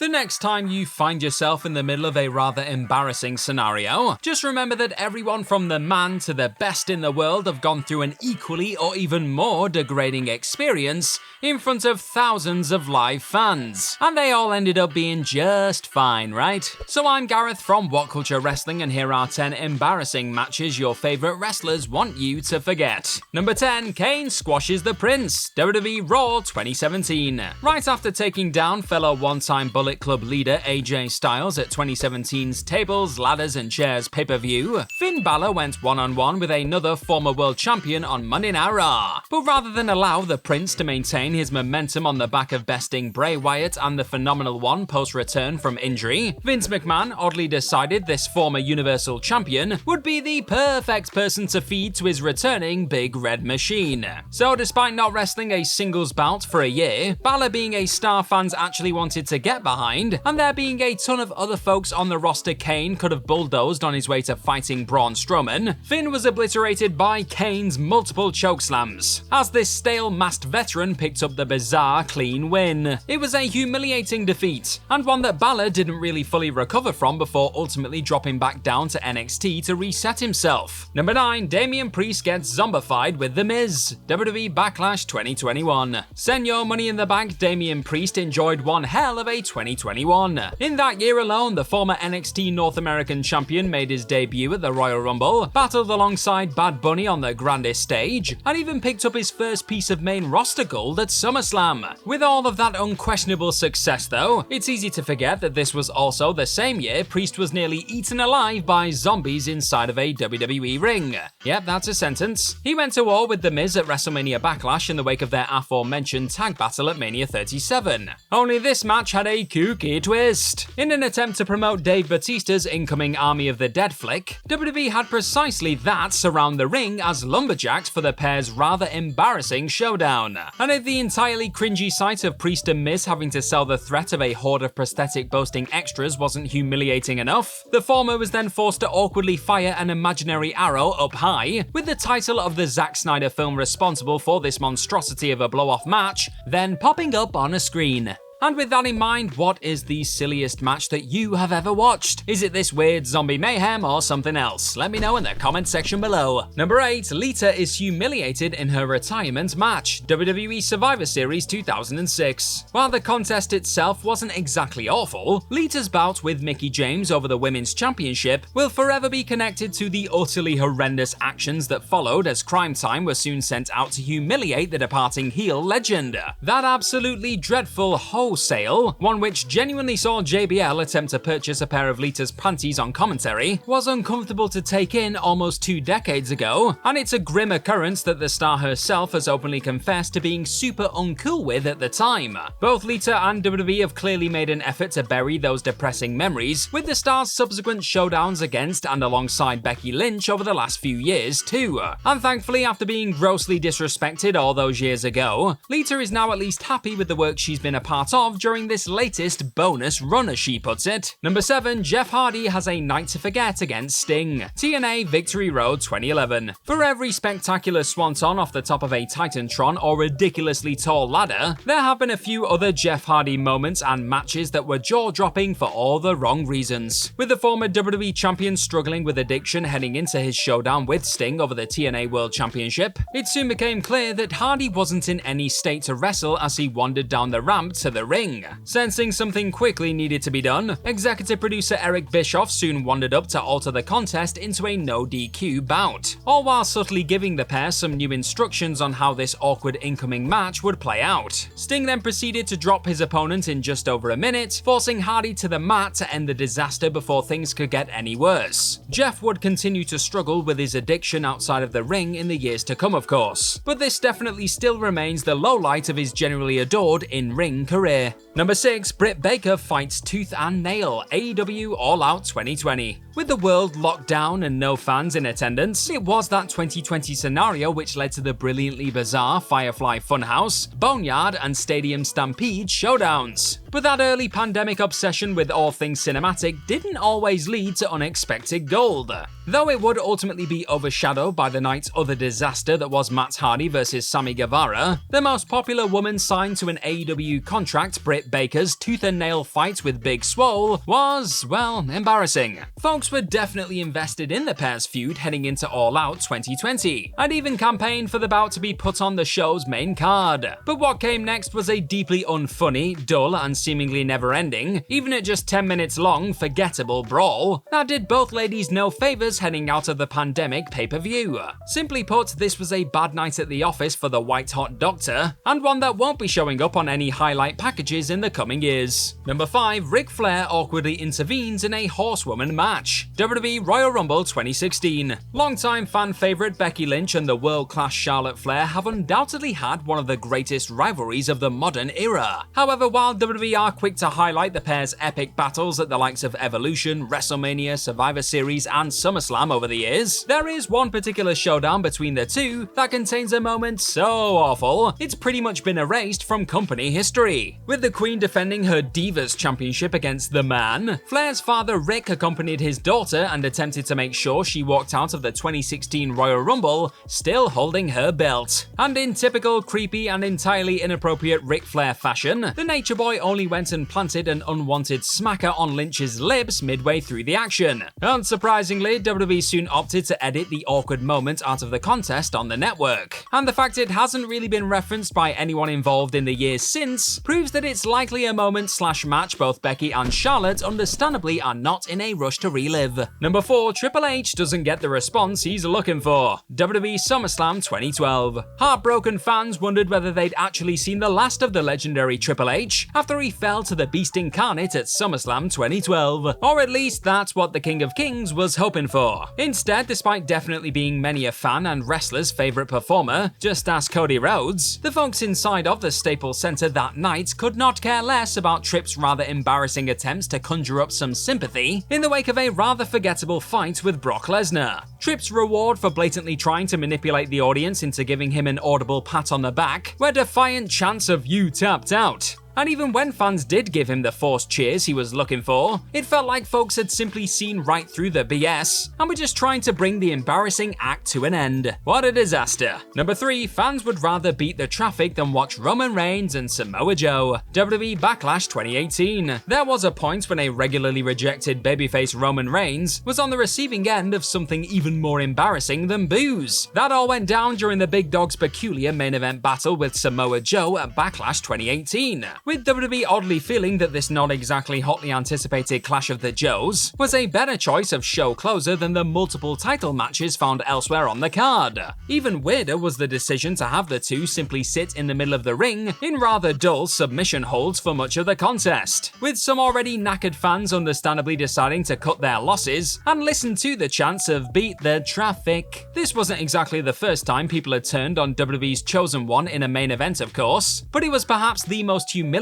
The next time you find yourself in the middle of a rather embarrassing scenario, just remember that everyone from the man to the best in the world have gone through an equally or even more degrading experience in front of thousands of live fans, and they all ended up being just fine, right? So I'm Gareth from What Culture Wrestling, and here are 10 embarrassing matches your favourite wrestlers want you to forget. Number 10, KANE squashes the Prince, WWE Raw 2017. Right after taking down fellow one-time Bullet Club leader AJ Styles at 2017's Tables, Ladders and Chairs pay-per-view, Finn Balor went one-on-one with another former world champion on Monday Night Raw. But rather than allow the Prince to maintain his momentum on the back of besting Bray Wyatt and the Phenomenal One post-return from injury, Vince McMahon oddly decided this former Universal Champion would be the perfect person to feed to his returning Big Red Machine. So despite not wrestling a singles bout for a year, Balor being a star fans actually wanted to get behind, and there being a ton of other folks on the roster KANE could have bulldozed on his way to fighting Braun Strowman, Finn was obliterated by KANE's multiple chokeslams, as this stale masked veteran picked up the bizarre clean win. It was a humiliating defeat, and one that Balor didn't really fully recover from before ultimately dropping back down to NXT to reset himself. Number 9, Damian Priest gets zombified with The Miz, WWE Backlash 2021. Send your money in the bank, Damian Priest enjoyed one hell of a 2021. In that year alone, the former NXT North American champion made his debut at the Royal Rumble, battled alongside Bad Bunny on the grandest stage, and even picked up his first piece of main roster gold at SummerSlam. With all of that unquestionable success though, it's easy to forget that this was also the same year Priest was nearly eaten alive by zombies inside of a WWE ring. Yep, that's a sentence. He went to war with The Miz at WrestleMania Backlash in the wake of their aforementioned tag battle at Mania 37. Only this match had a kooky twist. In an attempt to promote Dave Bautista's incoming Army of the Dead flick, WWE had precisely that surround the ring as lumberjacks for the pair's rather embarrassing showdown. And if the entirely cringy sight of Priest and Miz having to sell the threat of a horde of prosthetic boasting extras wasn't humiliating enough, the former was then forced to awkwardly fire an imaginary arrow up high, with the title of the Zack Snyder film responsible for this monstrosity of a blow-off match then popping up on a screen. And with that in mind, what is the silliest match that you have ever watched? Is it this weird zombie mayhem or something else? Let me know in the comment section below. Number 8, Lita is humiliated in her retirement match, WWE Survivor Series 2006. While the contest itself wasn't exactly awful, Lita's bout with Mickie James over the Women's Championship will forever be connected to the utterly horrendous actions that followed as Crime Time were soon sent out to humiliate the departing heel legend. That absolutely dreadful sale, one which genuinely saw JBL attempt to purchase a pair of Lita's panties on commentary, was uncomfortable to take in almost 2 decades ago, and it's a grim occurrence that the star herself has openly confessed to being super uncool with at the time. Both Lita and WWE have clearly made an effort to bury those depressing memories, with the star's subsequent showdowns against and alongside Becky Lynch over the last few years too. And thankfully, after being grossly disrespected all those years ago, Lita is now at least happy with the work she's been a part of during this latest bonus run, as she puts it. Number 7, Jeff Hardy has a night to forget against Sting, TNA Victory Road 2011. For every spectacular swanton off the top of a Titantron or ridiculously tall ladder, there have been a few other Jeff Hardy moments and matches that were jaw-dropping for all the wrong reasons. With the former WWE champion struggling with addiction heading into his showdown with Sting over the TNA World Championship, it soon became clear that Hardy wasn't in any state to wrestle as he wandered down the ramp to the ring. Sensing something quickly needed to be done, executive producer Eric Bischoff soon wandered up to alter the contest into a no DQ bout, all while subtly giving the pair some new instructions on how this awkward incoming match would play out. Sting then proceeded to drop his opponent in just over a minute, forcing Hardy to the mat to end the disaster before things could get any worse. Jeff would continue to struggle with his addiction outside of the ring in the years to come, of course, but this definitely still remains the lowlight of his generally adored in-ring career. Number 6, Britt Baker fights tooth and nail, AEW All Out 2020. With the world locked down and no fans in attendance, it was that 2020 scenario which led to the brilliantly bizarre Firefly Funhouse, Boneyard, and Stadium Stampede showdowns. But that early pandemic obsession with all things cinematic didn't always lead to unexpected gold. Though it would ultimately be overshadowed by the night's other disaster that was Matt Hardy vs Sammy Guevara, the most popular woman signed to an AEW contract, Britt Baker's tooth and nail fight with Big Swole, was, well, embarrassing. Folks were definitely invested in the pair's feud heading into All Out 2020, and even campaigned for the bout to be put on the show's main card. But what came next was a deeply unfunny, dull, and seemingly never-ending, even at just 10 minutes long, forgettable brawl that did both ladies no favors heading out of the pandemic pay-per-view. Simply put, this was a bad night at the office for the white-hot doctor, and one that won't be showing up on any highlight packages in the coming years. Number 5, Ric Flair awkwardly intervenes in a Horsewoman match. WWE Royal Rumble 2016. Longtime fan favorite Becky Lynch and the world-class Charlotte Flair have undoubtedly had one of the greatest rivalries of the modern era. However, while WWE are quick to highlight the pair's epic battles at the likes of Evolution, WrestleMania, Survivor Series, and SummerSlam over the years, there is one particular showdown between the two that contains a moment so awful, it's pretty much been erased from company history. With the Queen defending her Divas Championship against the Man, Flair's father Rick accompanied his daughter and attempted to make sure she walked out of the 2016 Royal Rumble still holding her belt. And in typical creepy and entirely inappropriate Ric Flair fashion, the Nature Boy only went and planted an unwanted smacker on Lynch's lips midway through the action. Unsurprisingly, WWE soon opted to edit the awkward moment out of the contest on the network. And the fact it hasn't really been referenced by anyone involved in the years since proves that it's likely a moment/match both Becky and Charlotte understandably are not in a rush to relive. Number 4, Triple H doesn't get the response he's looking for. WWE SummerSlam 2012. Heartbroken fans wondered whether they'd actually seen the last of the legendary Triple H after he fell to the Beast Incarnate at SummerSlam 2012. Or at least that's what the King of Kings was hoping for. Instead, despite definitely being many a fan and wrestler's favorite performer, just ask Cody Rhodes, the folks inside of the Staples Center that night could not care less about Tripp's rather embarrassing attempts to conjure up some sympathy in the wake of a rather forgettable fight with Brock Lesnar. Tripp's reward for blatantly trying to manipulate the audience into giving him an audible pat on the back were defiant chants of "you tapped out." And even when fans did give him the forced cheers he was looking for, it felt like folks had simply seen right through the BS and were just trying to bring the embarrassing act to an end. What a disaster. Number 3, fans would rather beat the traffic than watch Roman Reigns and Samoa Joe. WWE Backlash 2018. There was a point when a regularly rejected babyface Roman Reigns was on the receiving end of something even more embarrassing than booze. That all went down during the Big Dog's peculiar main event battle with Samoa Joe at Backlash 2018. With WWE oddly feeling that this not exactly hotly anticipated Clash of the Joes was a better choice of show closer than the multiple title matches found elsewhere on the card. Even weirder was the decision to have the two simply sit in the middle of the ring in rather dull submission holds for much of the contest, with some already knackered fans understandably deciding to cut their losses and listen to the chants of "beat the traffic." This wasn't exactly the first time people had turned on WWE's chosen one in a main event, of course, but it was perhaps the most humiliating.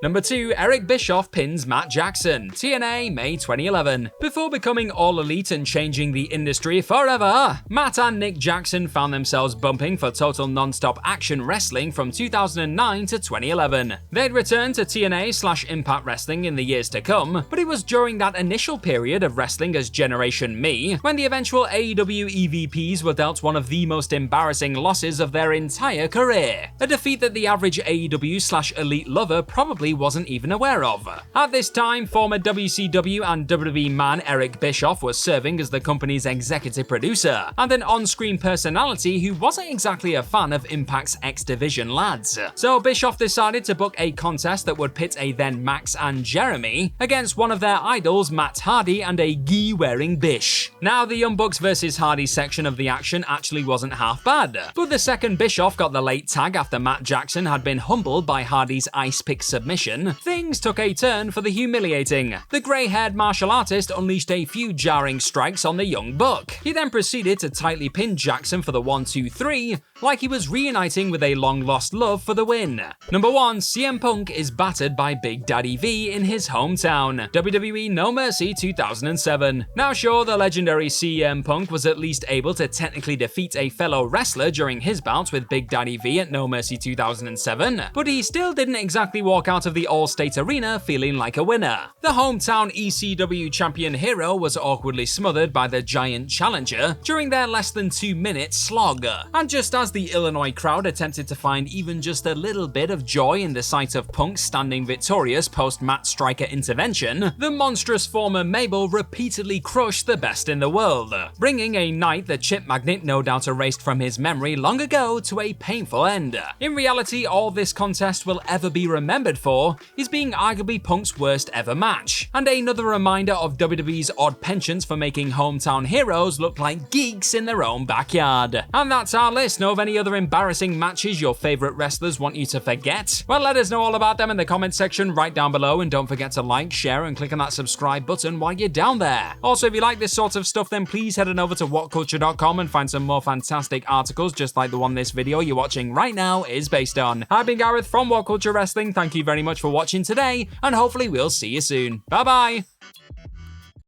Number 2, Eric Bischoff pins Matt Jackson, TNA, May 2011. Before becoming all elite and changing the industry forever, Matt and Nick Jackson found themselves bumping for total non-stop action wrestling from 2009 to 2011. They'd returned to TNA/Impact Wrestling in the years to come, but it was during that initial period of wrestling as Generation Me when the eventual AEW EVPs were dealt one of the most embarrassing losses of their entire career. A defeat that the average AEW/Elite lover probably wasn't even aware of. At this time, former WCW and WWE man Eric Bischoff was serving as the company's executive producer and an on-screen personality who wasn't exactly a fan of Impact's X Division lads. So Bischoff decided to book a contest that would pit a then Max and Jeremy against one of their idols, Matt Hardy, and a gi-wearing Bish. Now, the Young Bucks versus Hardy section of the action actually wasn't half bad, but the second Bischoff got the late tag after Matt Jackson had been humbled by Hardy's ice pick submission, things took a turn for the humiliating. The grey-haired martial artist unleashed a few jarring strikes on the young buck. He then proceeded to tightly pin Jackson for the 1-2-3, like he was reuniting with a long-lost love for the win. Number 1. CM Punk is battered by Big Daddy V in his hometown. WWE No Mercy 2007. Now sure, the legendary CM Punk was at least able to technically defeat a fellow wrestler during his bouts with Big Daddy V at No Mercy 2007, but he still didn't exactly walk out of the All-State Arena feeling like a winner. The hometown ECW champion hero was awkwardly smothered by the giant challenger during their less than 2-minute slog. And just as the Illinois crowd attempted to find even just a little bit of joy in the sight of Punk standing victorious post-Matt Striker intervention, the monstrous former Mabel repeatedly crushed the best in the world, bringing a night the Chip Magnet no doubt erased from his memory long ago to a painful end. In reality, all this contest will ever be remembered for is being arguably Punk's worst ever match, and another reminder of WWE's odd penchants for making hometown heroes look like geeks in their own backyard. And that's our list. Know of any other embarrassing matches your favorite wrestlers want you to forget? Well, let us know all about them in the comment section right down below, and don't forget to like, share, and click on that subscribe button while you're down there. Also, if you like this sort of stuff, then please head on over to whatculture.com and find some more fantastic articles just like the one this video you're watching right now is based on. I've been Gareth from What Culture Wrestling. Thank you very much for watching today, and hopefully we'll see you soon. Bye bye!